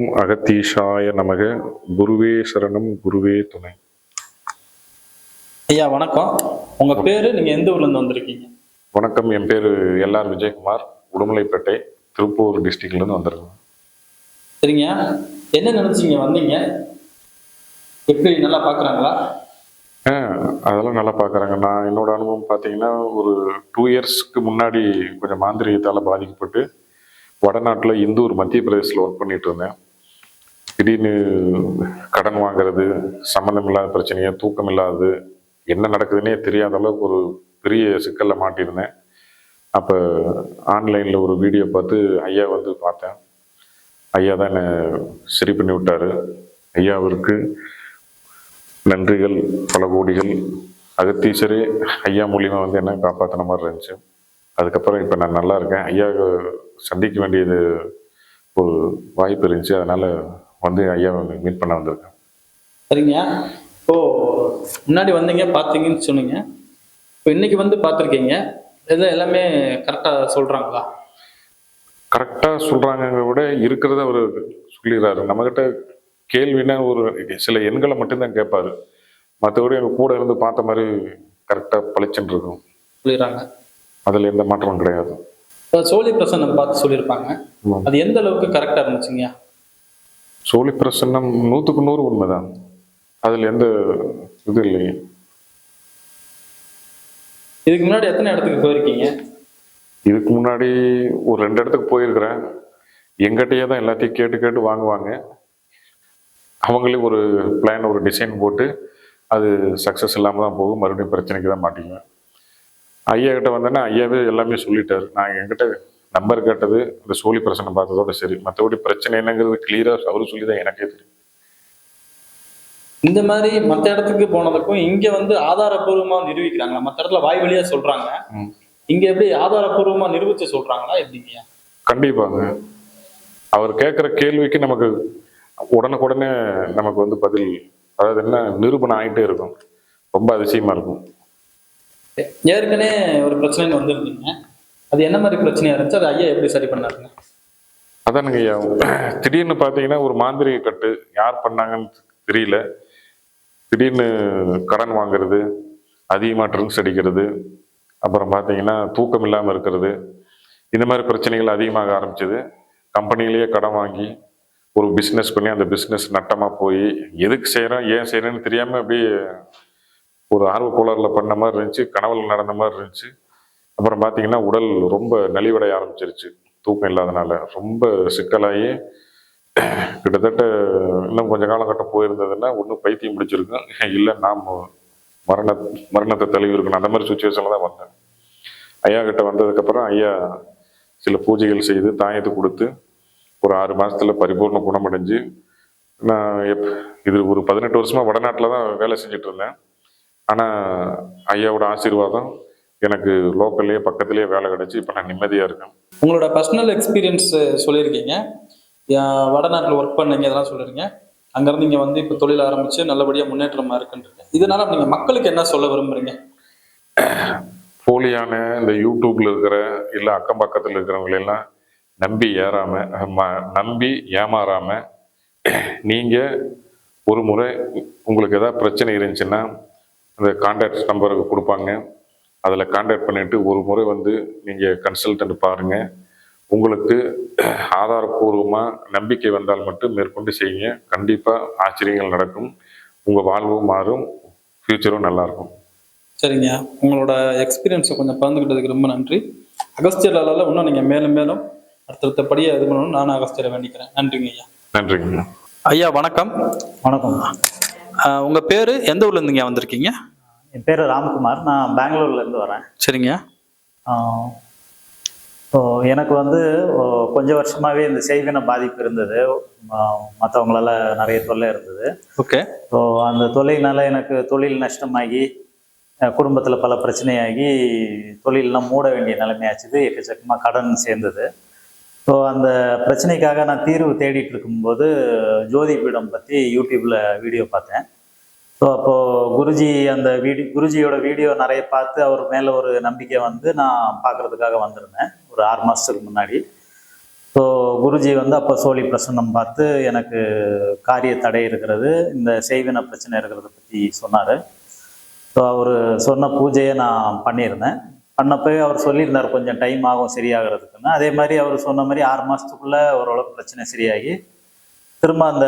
ஓம் அகத்தீஷாய நமக. குருவே சரணம், குருவே துணை. ஐயா வணக்கம். உங்க பேரு, நீங்க எந்த ஊர்ல இருந்து வந்திருக்கீங்க? வணக்கம், என் பேர் எல்ஆர் விஜயகுமார். உடுமலைப்பேட்டை, திருப்பூர் டிஸ்ட்ரிக்ட்லேருந்து வந்திருக்கோம். சரிங்க. என்ன நினைச்சீங்க வந்தீங்க? எப்படி நல்லா பாக்குறாங்களா? அதெல்லாம் நல்லா பார்க்குறாங்க. நான் என்னோட அனுபவம் பார்த்தீங்கன்னா, ஒரு 2 இயர்ஸ்க்கு முன்னாடி கொஞ்சம் மாந்திரீகத்தால் பாதிக்கப்பட்டு வடநாட்டில் இந்தூர் மத்திய பிரதேசத்தில் ஒர்க் பண்ணிட்டு இருந்தேன். திடீர்னு கடன் வாங்குறது, சம்மந்தம் இல்லாத பிரச்சனையை, தூக்கம் இல்லாதது, என்ன நடக்குதுன்னே தெரியாத அளவுக்கு ஒரு பெரிய சிக்கலில் மாட்டியிருந்தேன். அப்போ ஆன்லைனில் ஒரு வீடியோ பார்த்து ஐயா வந்து பார்த்தேன். ஐயா தான் என்னை சரி பண்ணி விட்டார். ஐயாவிற்கு நன்றிகள் பல கோடிகள். அகத்தீசரே ஐயா மூலியமாக வந்து என்ன காப்பாற்றின மாதிரி இருந்துச்சு. அதுக்கப்புறம் இப்போ நான் நல்லா இருக்கேன். ஐயாவை சந்திக்க வேண்டியது ஒரு வாய்ப்பு இருந்துச்சு. அதனால் வந்து ஐயாவை மீட் பண்ண வந்திருக்கேன். சரிங்க. இப்போ முன்னாடி வந்தீங்க பார்த்தீங்கன்னு சொன்னீங்க. இப்போ இன்னைக்கு வந்து பார்த்துருக்கீங்க. இதெல்லாம் எல்லாமே கரெக்டாக சொல்கிறாங்களா? கரெக்டாக சொல்கிறாங்க விட இருக்கிறத அவர் சொல்லிடுறாரு. நம்மக்கிட்ட கேள்வினா ஒரு சில எண்களை மட்டும்தான் கேட்பாரு. மற்றபடி எங்கள் கூட இருந்து பார்த்த மாதிரி கரெக்டாக பளிச்சுன்னு இருக்கும். சொல்லிடுறாங்க. அதில் எந்த மாற்றமும் கிடையாது. இப்போ சோழி பிரசன்னம் பார்த்து சொல்லியிருப்பாங்க. அது எந்த அளவுக்கு கரெக்டாக இருந்துச்சுங்க? சோழி பிரசன்னம் 100க்கு 100 உண்மைதான். அதில் எந்த இது இல்லைங்க. இதுக்கு முன்னாடி எத்தனை இடத்துக்கு போயிருக்கீங்க? இதுக்கு முன்னாடி ஒரு 2 இடத்துக்கு போயிருக்கிறேன். எங்கிட்டயே தான் எல்லாத்தையும் கேட்டு கேட்டு வாங்குவாங்க. அவங்களே ஒரு பிளான், ஒரு டிசைன் போட்டு அது சக்ஸஸ் இல்லாமல் தான் போகும். மறுபடியும் பிரச்சனைக்கு தான் மாட்டிக்குவேன். ஐயா கிட்ட வந்தேன்னா ஐயாவே எல்லாமே சொல்லிட்டாரு. நான் என்கிட்ட நம்பர் கேட்டது இந்த சோழி பிரச்சனை பார்த்ததோட சரி. மற்றபடி பிரச்சனை என்னங்கிறது கிளியராக அவரு சொல்லி தான் எனக்கே தெரியும். இந்த மாதிரி மற்ற இடத்துக்கு போனதுக்கும் இங்க வந்து ஆதாரப்பூர்வமா நிரூபிக்கிறாங்க. மற்ற இடத்துல வாய் வழியா சொல்றாங்க. இங்க எப்படி ஆதாரப்பூர்வமா நிரூபிச்சு சொல்றாங்களா எப்படிங்க? கண்டிப்பாங்க. அவர் கேட்குற கேள்விக்கு நமக்கு உடனுக்குடனே நமக்கு வந்து பதில், அதாவது என்ன நிரூபணம் ஆகிட்டே இருக்கும். ரொம்ப அதிசயமா இருக்கும். ஏற்கனவே ஒரு பிரச்சனைன்னு வந்திருந்தீங்க. அது என்ன மாதிரி பிரச்சனையா இருந்துச்சு? அது ஐயா எப்படி சரி பண்ணாருங்க? அதானுங்க ஐயா, திடீர்னு பார்த்தீங்கன்னா ஒரு மாந்திரிக கட்டு யார் பண்ணாங்கன்னு தெரியல. திடீர்னு கடன் வாங்குறது, அதிகமாக ட்ரிங்க்ஸ் அடிக்கிறது, அப்புறம் பார்த்தீங்கன்னா தூக்கம் இல்லாமல் இருக்கிறது, இந்த மாதிரி பிரச்சனைகள் அதிகமாக ஆரம்பிச்சது. கம்பெனிலேயே கடன் வாங்கி ஒரு பிஸ்னஸ் பண்ணி அந்த பிஸ்னஸ் நட்டமாக போய் எதுக்கு செய்கிறோம் ஏன் செய்கிறேன்னு தெரியாமல் அப்படியே ஒரு ஆர்வ கோளாறில் பண்ண மாதிரி இருந்துச்சு. கனவுல நடந்த மாதிரி இருந்துச்சு. அப்புறம் பார்த்தீங்கன்னா உடல் ரொம்ப நலிவடைய ஆரம்பிச்சிருச்சு. தூக்கம் இல்லாதனால ரொம்ப சிக்கலாகி கிட்டத்தட்ட இன்னும் கொஞ்சம் காலகட்டம் போயிருந்ததுன்னா ஒன்றும் பைத்தியம் பிடிச்சிருக்கும், இல்லை நாம் மரணத்தை தழுவி இருக்கணும். அந்த மாதிரி சுச்சுவேஷனில் தான் வந்தேன். ஐயா கிட்ட வந்ததுக்கப்புறம் ஐயா சில பூஜைகள் செய்து தாயத்தை கொடுத்து ஒரு 6 மாதத்தில் பரிபூர்ண குணமடைஞ்சு, நான் இது ஒரு 18 வருஷமாக வடநாட்டில் தான் வேலை செஞ்சுட்டு இருந்தேன். ஆனால் ஐயாவோட ஆசீர்வாதம் எனக்கு லோக்கல்லையே பக்கத்துலேயே வேலை கிடைச்சி இப்போ நான் நிம்மதியாக இருக்கேன். உங்களோட பர்சனல் எக்ஸ்பீரியன்ஸ் சொல்லியிருக்கீங்க. வடநாட்டில் ஒர்க் பண்ணீங்க, இதெல்லாம் சொல்லிருங்க. அங்கேருந்து இங்கே வந்து இப்போ தொழில் ஆரம்பித்து நல்லபடியாக முன்னேற்றமாக இருக்குன்றது. இதனால் நீங்கள் மக்களுக்கு என்ன சொல்ல விரும்புகிறீங்க? போலியான இந்த யூடியூப்ல இருக்கிற இல்லை அக்கம் பக்கத்தில் இருக்கிறவங்களெல்லாம் நம்பி ஏமாறாம, நீங்கள் ஒரு முறை உங்களுக்கு ஏதாவது பிரச்சனை இருந்துச்சுன்னா அந்த கான்டாக்ட் நம்பருக்கு கொடுப்பாங்க. அதில் கான்டாக்ட் பண்ணிவிட்டு ஒரு முறை வந்து நீங்கள் கன்சல்டன்ட் பாருங்கள். உங்களுக்கு ஆதாரபூர்வமாக நம்பிக்கை வந்தால் மட்டும் மேற்கொண்டு செய்யுங்க. கண்டிப்பாக ஆச்சரியங்கள் நடக்கும். உங்கள் வாழ்வும் மாறும், ஃப்யூச்சரும் நல்லாயிருக்கும். சரிங்க. உங்களோட எக்ஸ்பீரியன்ஸை கொஞ்சம் பகிர்ந்துக்கிட்டதுக்கு ரொம்ப நன்றி. அகஸ்தியரால் இன்னும் நீங்கள் மேலும் மேலும் அடுத்தடுத்தபடியாக இது பண்ணணும்னு நானும் அகஸ்தியரை வேண்டிக்கிறேன். நன்றிங்க ஐயா. நன்றிங்க ஐயா. வணக்கம். வணக்கம். உங்கள் பேர், எந்த ஊர்லேருந்து இங்கே வந்திருக்கீங்க? என் பேர் ராம்குமார். நான் பெங்களூர்லேருந்து வரேன். சரிங்க. ஸோ எனக்கு வந்து கொஞ்சம் வருஷமாகவே இந்த செய்வின பாதிப்பு இருந்தது. மற்றவங்களால நிறைய தொல்லை இருந்தது. ஓகே. ஸோ அந்த தொல்லையினால எனக்கு தொழில் நஷ்டமாகி, குடும்பத்தில் பல பிரச்சனையாகி, தொழிலெலாம் மூட வேண்டிய நிலைமையாச்சுது. எக்கச்சக்கமாக கடன் சேர்ந்தது. ஸோ அந்த பிரச்சனைக்காக நான் தீர்வு தேடிட்டு இருக்கும்போது ஜோதி பீடம் பற்றி யூடியூப்பில் வீடியோ பார்த்தேன். ஸோ அப்போது குருஜியோட வீடியோ நிறைய பார்த்து அவர் மேலே ஒரு நம்பிக்கை வந்து நான் பார்க்குறதுக்காக வந்திருந்தேன் ஒரு 6 மாதத்துக்கு முன்னாடி. ஸோ குருஜி வந்து அப்போ சோழி பிரசன்னம் பார்த்து எனக்கு காரிய தடை இருக்கிறது, இந்த செய்வின பிரச்சனை இருக்கிறத பற்றி சொன்னார். ஸோ அவர் சொன்ன பூஜையை நான் பண்ணியிருந்தேன். பண்ணப்போ அவர் சொல்லியிருந்தார் கொஞ்சம் டைம் ஆகும் சரியாகிறதுக்குன்னு. அதே மாதிரி அவர் சொன்ன மாதிரி 6 மாதத்துக்குள்ளே ஓரளவுக்கு பிரச்சனை சரியாகி திரும்ப அந்த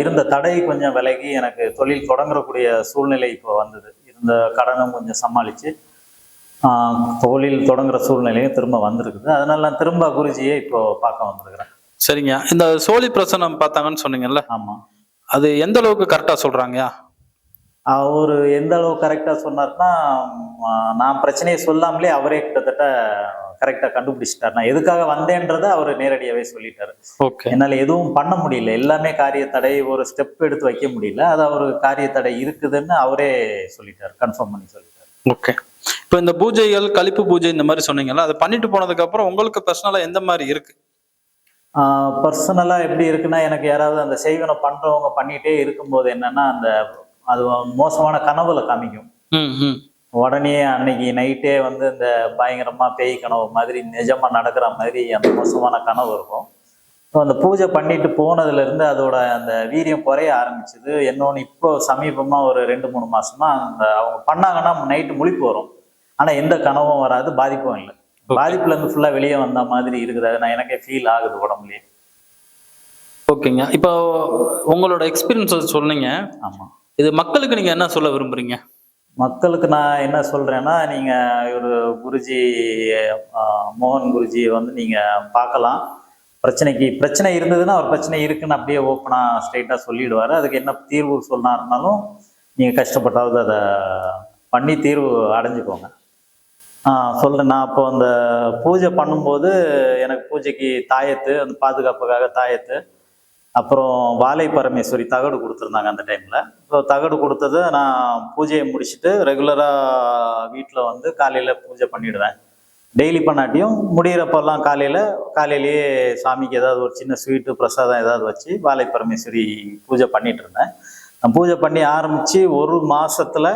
இருந்த தடை கொஞ்சம் விலகி எனக்கு தொழில் தொடங்கக்கூடிய சூழ்நிலை இப்போ வந்தது. இருந்த கடனும் கொஞ்சம் சமாளித்து தொழில் தொடங்குற சூழ்நிலையும் திரும்ப வந்திருக்குது. அதனால நான் திரும்ப குருஜியை இப்போ பார்க்க வந்திருக்கிறேன். சரிங்க. இந்த சோழி பிரசனம் பார்த்தாங்கன்னு சொன்னீங்கல்ல, ஆமாம். அது எந்த அளவுக்கு கரெக்டாக சொல்கிறாங்கயா? அவர் எந்த அளவு கரெக்டாக சொன்னார்னா, நான் பிரச்சனையை சொல்லாமலே அவரே கிட்டத்தட்ட கரெக்டாக கண்டுபிடிச்சிட்டார். நான் எதுக்காக வந்தேன்றதை அவர் நேரடியாகவே சொல்லிட்டாரு. ஓகே. என்னால் எதுவும் பண்ண முடியல, எல்லாமே காரிய தடை, ஒரு ஸ்டெப் எடுத்து வைக்க முடியல. அது அவர் காரிய தடை இருக்குதுன்னு அவரே சொல்லிட்டார், கன்ஃபார்ம் பண்ணி சொல்லிட்டார். ஓகே. இப்போ இந்த பூஜைகள், கழிப்பு பூஜை இந்த மாதிரி சொன்னீங்கல்ல, அதை பண்ணிட்டு போனதுக்கு அப்புறம் உங்களுக்கு பர்சனலாக எந்த மாதிரி இருக்கு? பர்சனலாக எப்படி இருக்குன்னா, எனக்கு யாராவது அந்த செய்வனை பண்ணுறவங்க பண்ணிகிட்டே இருக்கும்போது என்னன்னா, அது மோசமான கனவுல காமிக்கும். உடனே அன்னைக்கு நைட்டே வந்து இந்த பயங்கரமாக பேய் கனவு மாதிரி நிஜமாக நடக்கிற மாதிரி அந்த மோசமான கனவு இருக்கும். ஸோ அந்த பூஜை பண்ணிட்டு போனதுலேருந்து அதோட அந்த வீரியம் குறைய ஆரம்பிச்சுது. இன்னொன்று இப்போ சமீபமாக ஒரு 2-3 மாசமா அந்த அவங்க பண்ணாங்கன்னா நைட்டு முழிப்பு வரும், ஆனால் எந்த கனவும் வராது, பாதிப்பும் இல்லை. பாதிப்புலேருந்து ஃபுல்லாக வெளியே வந்த மாதிரி இருக்குது. அது நான் எனக்கே ஃபீல் ஆகுது உடம்புலேயே. ஓகேங்க. இப்போ உங்களோட எக்ஸ்பீரியன்ஸ் சொன்னீங்க. ஆமாம். இது மக்களுக்கு நீங்கள் என்ன சொல்ல விரும்புறீங்க? மக்களுக்கு நான் என்ன சொல்கிறேன்னா, நீங்கள் ஒரு குருஜி மோகன் குருஜியை வந்து நீங்கள் பார்க்கலாம். பிரச்சனை இருந்ததுன்னா அவர் பிரச்சனை இருக்குன்னு அப்படியே ஓப்பனாக ஸ்ட்ரைட்டாக சொல்லிடுவார். அதுக்கு என்ன தீர்வு சொன்னாருனாலும் நீங்கள் கஷ்டப்பட்டாவது அதை பண்ணி தீர்வு அடைஞ்சுக்கோங்க. சொல்கிறேன். நான் அப்போ அந்த பூஜை பண்ணும்போது எனக்கு பூஜைக்கு தாயத்து, அந்த பாதுகாப்புக்காக தாயத்து, அப்புறம் வாழை பரமேஸ்வரி தகடு கொடுத்துருந்தாங்க அந்த டைமில். ஸோ தகடு கொடுத்தது நான் பூஜையை முடிச்சுட்டு ரெகுலராக வீட்டில் வந்து காலையில் பூஜை பண்ணிவிடுவேன். டெய்லி பண்ணாட்டியும் முடிகிறப்பெல்லாம் காலையிலேயே சாமிக்கு ஏதாவது ஒரு சின்ன ஸ்வீட்டு பிரசாதம் ஏதாவது வச்சு வாழை பரமேஸ்வரி பூஜை பண்ணிட்டு இருந்தேன். நான் பூஜை பண்ணி ஆரம்பித்து 1 மாசத்துல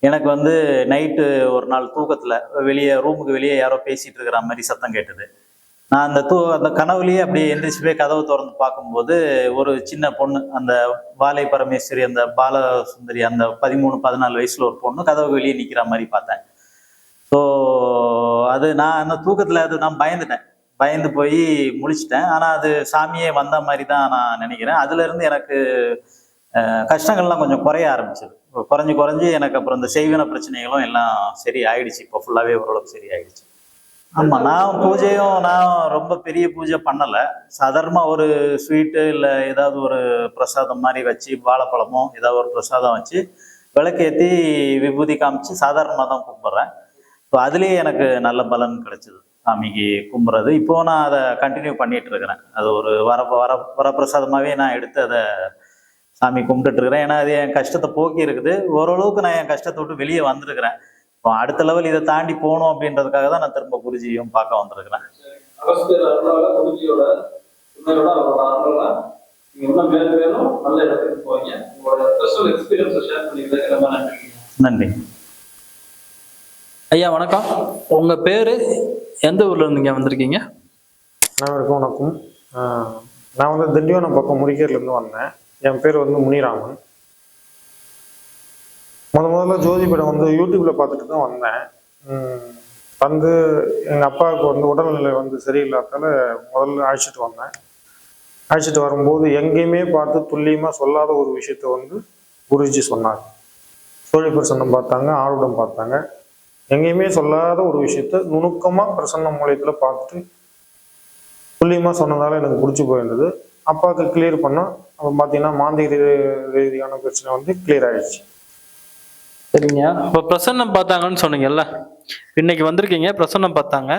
எனக்கு வந்து நைட்டு ஒரு நாள் தூக்கத்தில் ரூமுக்கு வெளியே யாரோ பேசிகிட்டு இருக்கிற மாதிரி சத்தம் கேட்டது. நான் அந்த கனவுலேயே அப்படியே எந்திரிச்சு போய் கதவை திறந்து பார்க்கும்போது ஒரு சின்ன பொண்ணு, அந்த வாழை பரமேஸ்வரி, அந்த பாலசுந்தரி, அந்த 13-14 வயசுல ஒரு பொண்ணு கதவுக்கு வெளியே நிற்கிற மாதிரி பார்த்தேன். ஸோ அது நான் அந்த தூக்கத்தில் நான் பயந்து போய் முழிச்சிட்டேன். ஆனால் அது சாமியே வந்த மாதிரி தான் நான் நினைக்கிறேன். அதுலேருந்து எனக்கு கஷ்டங்கள்லாம் கொஞ்சம் குறைய ஆரம்பிச்சது. குறைஞ்சி எனக்கு அப்புறம் இந்த செய்வின பிரச்சனைகளும் எல்லாம் சரி ஆயிடுச்சு. இப்போ ஃபுல்லாகவே ஓரளவுக்கு சரி ஆயிடுச்சு. ஆமாம். நான் ரொம்ப பெரிய பூஜை பண்ணலை. சாதாரணமாக ஒரு ஸ்வீட்டு இல்லை ஏதாவது ஒரு பிரசாதம் மாதிரி வச்சு, வாழைப்பழமோ ஏதாவது ஒரு பிரசாதம் வச்சு விளக்கேற்றி விபூதி காமிச்சு சாதாரணமாக தான் கும்பிட்றேன். ஸோ அதுலேயே எனக்கு நல்ல பலன் கிடைச்சிது சாமிக்கு கும்பிட்றது. இப்போது நான் அதை கண்டினியூ பண்ணிகிட்டு இருக்கிறேன். அது ஒரு வரப்பிரசாதமாகவே நான் எடுத்து அதை சாமி கும்பிட்டுட்டு இருக்கிறேன். ஏன்னா அது என் கஷ்டத்தை போக்கி இருக்குது. ஓரளவுக்கு நான் என் கஷ்டத்தை விட்டு வெளியே வந்திருக்கிறேன். இப்போ அடுத்த லெவல் இதை தாண்டி போகணும் அப்படின்றதுக்காக தான் நான் திரும்ப குருஜியும் பார்க்க வந்திருக்கிறேன். நன்றி ஐயா. வணக்கம். உங்க பேரு, எந்த ஊர்ல இருந்து வந்திருக்கீங்க? வணக்கம். நான் வந்து திண்டிவனம் பக்கம் முடிக்கேர்லேருந்து வந்தேன். என் பேர் வந்து முனிராமன். முதல்ல ஜோதிபீடம் வந்து யூடியூப்ல பார்த்துட்டு தான் வந்தேன். வந்து எங்கள் அப்பாவுக்கு வந்து உடல்நிலை வந்து சரியில்லாதால முதல்ல அழைச்சிட்டு வரும்போது எங்கேயுமே பார்த்து துல்லியமாக சொல்லாத ஒரு விஷயத்த வந்து குருஜி சொன்னார். சோழி பிரசன்னம் பார்த்தாங்க, ஆருடம் பார்த்தாங்க. எங்கேயுமே சொல்லாத ஒரு விஷயத்த நுணுக்கமாக பிரசன்ன மூலியத்தில் பார்த்துட்டு துல்லியமாக சொன்னதால எனக்கு பிடிச்சி போயிருந்தது. அப்பாவுக்கு கிளியர் பண்ணோம். அப்போ பார்த்தீங்கன்னா மாந்திக ரீதியான பிரச்சனை வந்து கிளியர் ஆயிடுச்சு. சரிங்க. இப்போ பிரசன்னம் பார்த்தாங்கன்னு சொன்னீங்கல்ல, இன்னைக்கு வந்திருக்கீங்க, பிரசன்னம் பார்த்தாங்க.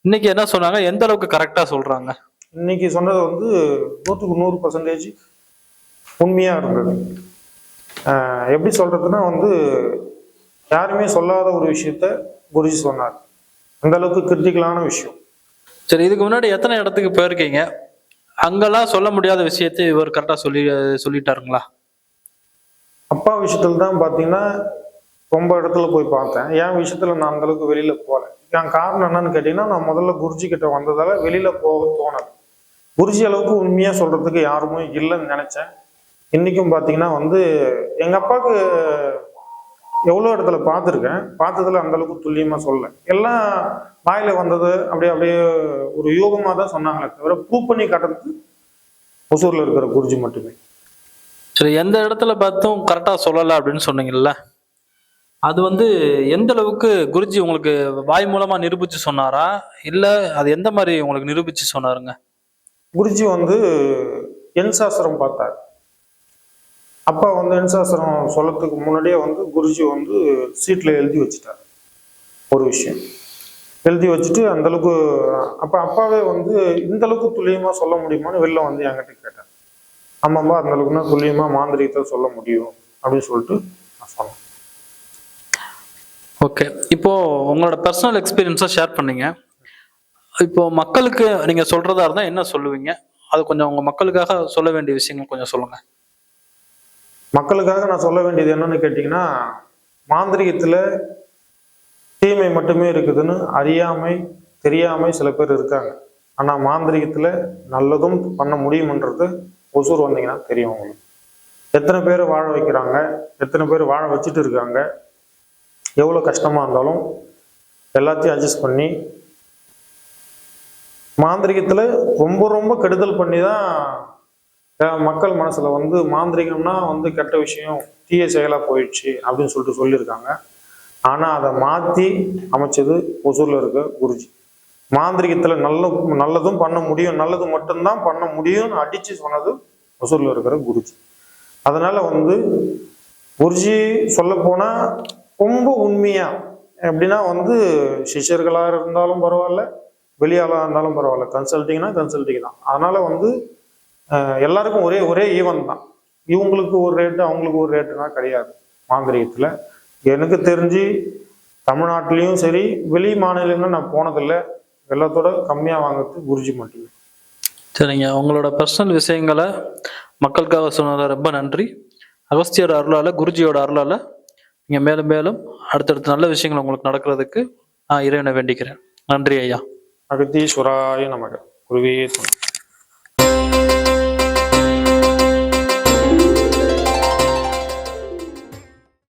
இன்னைக்கு என்ன சொன்னாங்க? எந்த அளவுக்கு கரெக்டா சொல்றாங்க? இன்னைக்கு சொன்னது வந்து 100% உண்மையா இருந்தது. எப்படி சொல்றதுன்னா வந்து யாருமே சொல்லாத ஒரு விஷயத்த குருஜி சொன்னார். அந்த அளவுக்கு கிரிட்டிக்கலான விஷயம். சரி, இதுக்கு முன்னாடி எத்தனை இடத்துக்கு போயிருக்கீங்க? அங்கெல்லாம் சொல்ல முடியாத விஷயத்தை இவர் கரெக்டா சொல்லிட்டாருங்களா? அப்பா விஷயத்துல தான் பார்த்தீங்கன்னா ரொம்ப இடத்துல போய் பார்த்தேன். என் விஷயத்துல நான் அந்த அளவுக்கு வெளியில போகல. என் காரணம் என்னன்னு கேட்டீங்கன்னா, நான் முதல்ல குருஜி கிட்ட வந்ததால வெளியில போக தோணல. குருஜி அளவுக்கு உண்மையா சொல்றதுக்கு யாருமே இல்லைன்னு நினைச்சேன். இன்னைக்கும் பாத்தீங்கன்னா வந்து எங்க அப்பாவுக்கு எவ்வளோ இடத்துல பார்த்துருக்கேன். பார்த்ததுல அந்த அளவுக்கு துல்லியமா சொல்லல. எல்லாம் வாயில வந்தது அப்படியே அப்படியே ஒரு யோகமா தான் சொன்னாங்களே தவிர ப்ரூவ் பண்ணி காட்டுறதுக்கு ஒசூர்ல இருக்கிற குருஜி மட்டுமே. சரி, எந்த இடத்துல பார்த்தும் கரெக்டா சொல்லல அப்படின்னு சொன்னீங்கல்ல, அது வந்து எந்த அளவுக்கு குருஜி உங்களுக்கு வாய் மூலமா நிரூபிச்சு சொன்னாரா, இல்ல அது எந்த மாதிரி உங்களுக்கு நிரூபிச்சு சொன்னாருங்க? குருஜி வந்து என் சாஸ்திரம் பார்த்தார். அப்பா வந்து என் சாஸ்திரம் சொல்லத்துக்கு முன்னாடியே வந்து குருஜி வந்து சீட்ல எழுதி வச்சுட்டார் ஒரு விஷயம். எழுதி வச்சுட்டு அந்த அளவுக்கு அப்ப அப்பாவே வந்து இந்த அளவுக்கு துல்லியமா சொல்ல முடியுமான்னு வெளில வந்து என்கிட்ட கேட்டார். ஆமாம்பா, அந்த அளவுக்குன்னா துல்லியமா மாந்திரிகத்தை சொல்ல முடியும் அப்படின்னு சொல்லிட்டு நான் சொன்னேன். ஓகே, இப்போ உங்களோட பர்சனல் எக்ஸ்பீரியன்ஸை ஷேர் பண்ணீங்க. இப்போ மக்களுக்கு நீங்க சொல்றதா இருந்தா என்ன சொல்லுவீங்க? அது கொஞ்சம் உங்க மக்களுக்காக சொல்ல வேண்டிய விஷயங்கள் கொஞ்சம் சொல்லுங்க. மக்களுக்காக நான் சொல்ல வேண்டியது என்னன்னு கேட்டீங்கன்னா, மாந்திரிகத்துல தீமை மட்டுமே இருக்குதுன்னு அறியாமை தெரியாமை சில பேர் இருக்காங்க. ஆனா மாந்திரிகத்துல நல்லதும் பண்ண முடியும்ன்றது ஒசூர் வந்தீங்கன்னா தெரியும் உங்களுக்கு. எத்தனை பேர் வாழ வைக்கிறாங்க, எத்தனை பேர் வாழ வச்சுட்டு இருக்காங்க. எவ்வளோ கஷ்டமா இருந்தாலும் எல்லாத்தையும் அட்ஜஸ்ட் பண்ணி, மாந்திரிகத்துல ரொம்ப ரொம்ப கெடுதல் பண்ணி தான் மக்கள் மனசுல வந்து மாந்திரிகம்னா வந்து கெட்ட விஷயம், தீய செயலா போயிடுச்சு அப்படின்னு சொல்லிட்டு சொல்லியிருக்காங்க. ஆனா அதை மாத்தி அமைச்சது ஒசூர்ல இருக்க குருஜி. மாந்திரிகத்துல நல்லதும் பண்ண முடியும், நல்லது மட்டும்தான் பண்ண முடியும்னு அடிச்சு சொன்னது ஒசூர்ல இருக்கிற குருஜி. அதனால வந்து குருஜி சொல்ல போனா ரொம்ப உண்மையா எப்படின்னா வந்து சிஷ்யர்களா இருந்தாலும் பரவாயில்ல, வெளியாளா இருந்தாலும் பரவாயில்ல, கன்சல்டிங்னா கன்சல்டிங் தான். அதனால வந்து எல்லாருக்கும் ஒரே ஒரே ஈவன் தான். இவங்களுக்கு ஒரு ரேட்டு அவங்களுக்கு ஒரு ரேட்டுனா கிடையாது மாந்திரிகத்துல. எனக்கு தெரிஞ்சு தமிழ்நாட்டிலையும் சரி வெளி மாநிலங்களும் நான் போனதில்லை. எல்லாத்தோட கம்மியா வாங்குறது குருஜி மட்டுமே. சரிங்க, உங்களோட பர்சனல் விஷயங்களை மக்களுக்காக சொன்னது ரொம்ப நன்றி. அகஸ்தியர் அருளால, குருஜியோட அருளால நீங்க மேலும் மேலும் அடுத்தடுத்த நல்ல விஷயங்கள் உங்களுக்கு நடக்கிறதுக்கு நான் இறைவனை வேண்டிக்கிறேன். நன்றி ஐயா. அகத்தீஸ்வராய நமக. குருவே துணை.